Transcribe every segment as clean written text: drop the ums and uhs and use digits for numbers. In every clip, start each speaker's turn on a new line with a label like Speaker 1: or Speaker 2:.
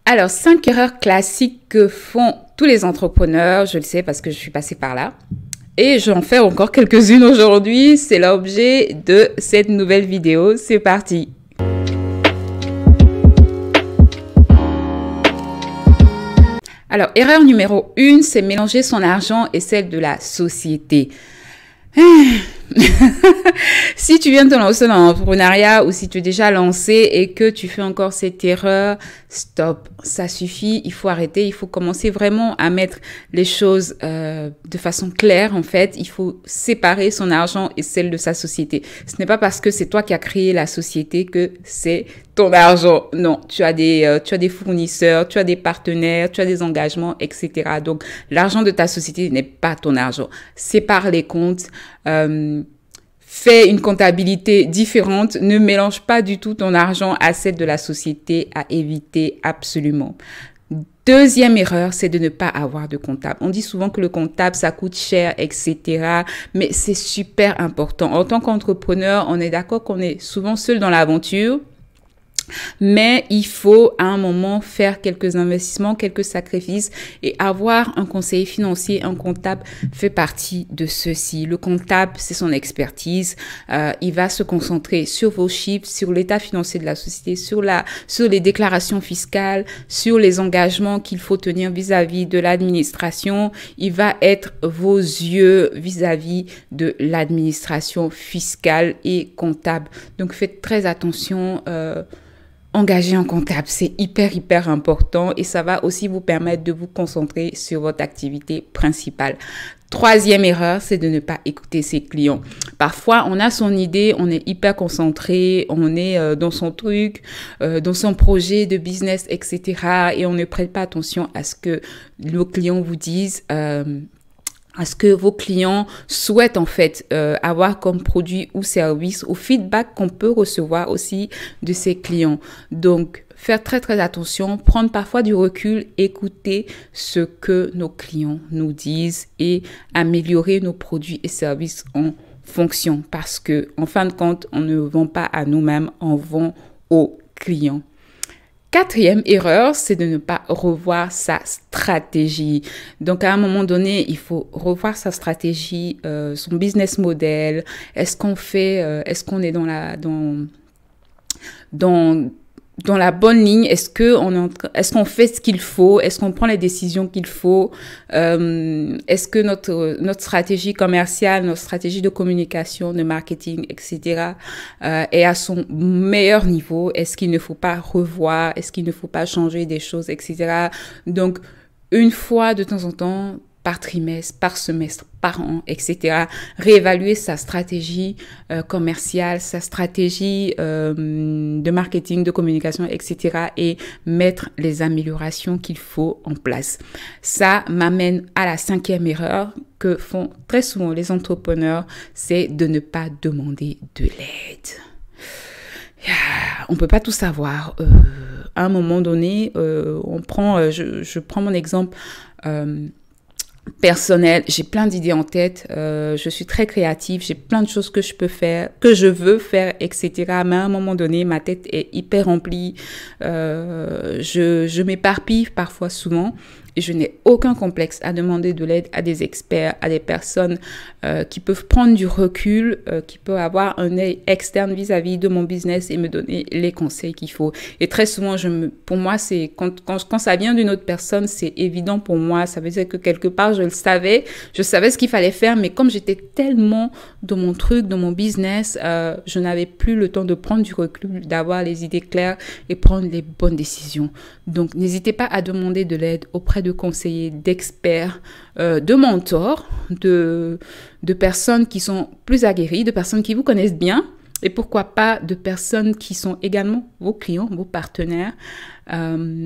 Speaker 1: Alors, 5 erreurs classiques que font tous les entrepreneurs, je le sais parce que je suis passée par là. Et j'en fais encore quelques-unes aujourd'hui. C'est l'objet de cette nouvelle vidéo. C'est parti. Alors, erreur numéro 1, c'est mélanger son argent et celle de la société. Si tu viens de te lancer dans l'entrepreneuriat ou si tu es déjà lancé et que tu fais encore cette erreur, stop, ça suffit, il faut arrêter, il faut commencer vraiment à mettre les choses de façon claire en fait. Il faut séparer son argent et celle de sa société. Ce n'est pas parce que c'est toi qui as créé la société que c'est ton argent. Non, tu as des fournisseurs, tu as des partenaires, tu as des engagements, etc. Donc, l'argent de ta société n'est pas ton argent. Sépare les comptes. Fais une comptabilité différente. Ne mélange pas du tout ton argent à celle de la société, à éviter absolument. Deuxième erreur, c'est de ne pas avoir de comptable. On dit souvent que le comptable, ça coûte cher, etc. Mais c'est super important. En tant qu'entrepreneur, on est d'accord qu'on est souvent seul dans l'aventure. Mais il faut à un moment faire quelques investissements, quelques sacrifices et avoir un conseiller financier, un comptable fait partie de ceci. Le comptable, c'est son expertise. Il va se concentrer sur vos chiffres, sur l'état financier de la société, sur les déclarations fiscales, sur les engagements qu'il faut tenir vis-à-vis de l'administration. Il va être vos yeux vis-à-vis de l'administration fiscale et comptable. Donc, faites très attention. Engager un comptable, c'est hyper important et ça va aussi vous permettre de vous concentrer sur votre activité principale. Troisième erreur, c'est de ne pas écouter ses clients. Parfois, on a son idée, on est hyper concentré, on est dans son truc, dans son projet de business, etc. Et on ne prête pas attention à ce que nos clients vous disent. À ce que vos clients souhaitent en fait avoir comme produit ou service, au feedback qu'on peut recevoir aussi de ces clients. Donc, faire très attention, prendre parfois du recul, écouter ce que nos clients nous disent et améliorer nos produits et services en fonction. Parce que, en fin de compte, on ne vend pas à nous-mêmes, on vend aux clients. Quatrième erreur, c'est de ne pas revoir sa stratégie. Donc, à un moment donné, il faut revoir sa stratégie, son business model. Est-ce qu'on est dans la bonne ligne? Est-ce qu'on fait ce qu'il faut? Est-ce qu'on prend les décisions qu'il faut? Est-ce que notre stratégie commerciale, notre stratégie de communication, de marketing, etc. Est à son meilleur niveau? Est-ce qu'il ne faut pas revoir? Est-ce qu'il ne faut pas changer des choses, etc. Donc, une fois de temps en temps, par trimestre, par semestre, par an, etc. Réévaluer sa stratégie commerciale, sa stratégie de marketing, de communication, etc. et mettre les améliorations qu'il faut en place. Ça m'amène à la cinquième erreur que font très souvent les entrepreneurs, c'est de ne pas demander de l'aide. On peut pas tout savoir. À un moment donné, je prends mon exemple personnel, j'ai plein d'idées en tête, je suis très créative, j'ai plein de choses que je peux faire, que je veux faire, etc. Mais à un moment donné, ma tête est hyper remplie, je m'éparpille parfois souvent. Et je n'ai aucun complexe à demander de l'aide à des experts, à des personnes qui peuvent prendre du recul, qui peuvent avoir un œil externe vis-à-vis de mon business et me donner les conseils qu'il faut. Et très souvent, pour moi, c'est quand ça vient d'une autre personne, c'est évident pour moi. Ça veut dire que quelque part, je savais ce qu'il fallait faire, mais comme j'étais tellement dans mon truc, dans mon business, je n'avais plus le temps de prendre du recul, d'avoir les idées claires et prendre les bonnes décisions. Donc, n'hésitez pas à demander de l'aide auprès de conseillers, d'experts, de mentors, de personnes qui sont plus aguerries, de personnes qui vous connaissent bien et pourquoi pas de personnes qui sont également vos clients, vos partenaires.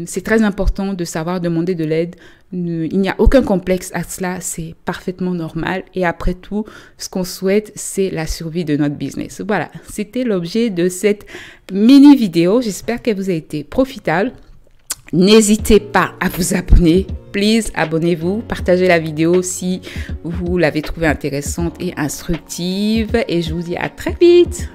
Speaker 1: C'est très important de savoir demander de l'aide. Il n'y a aucun complexe à cela, c'est parfaitement normal. Et après tout, ce qu'on souhaite, c'est la survie de notre business. Voilà, c'était l'objet de cette mini vidéo. J'espère qu'elle vous a été profitable. N'hésitez pas à vous abonner. Please, abonnez-vous. Partagez la vidéo si vous l'avez trouvée intéressante et instructive. Et je vous dis à très vite.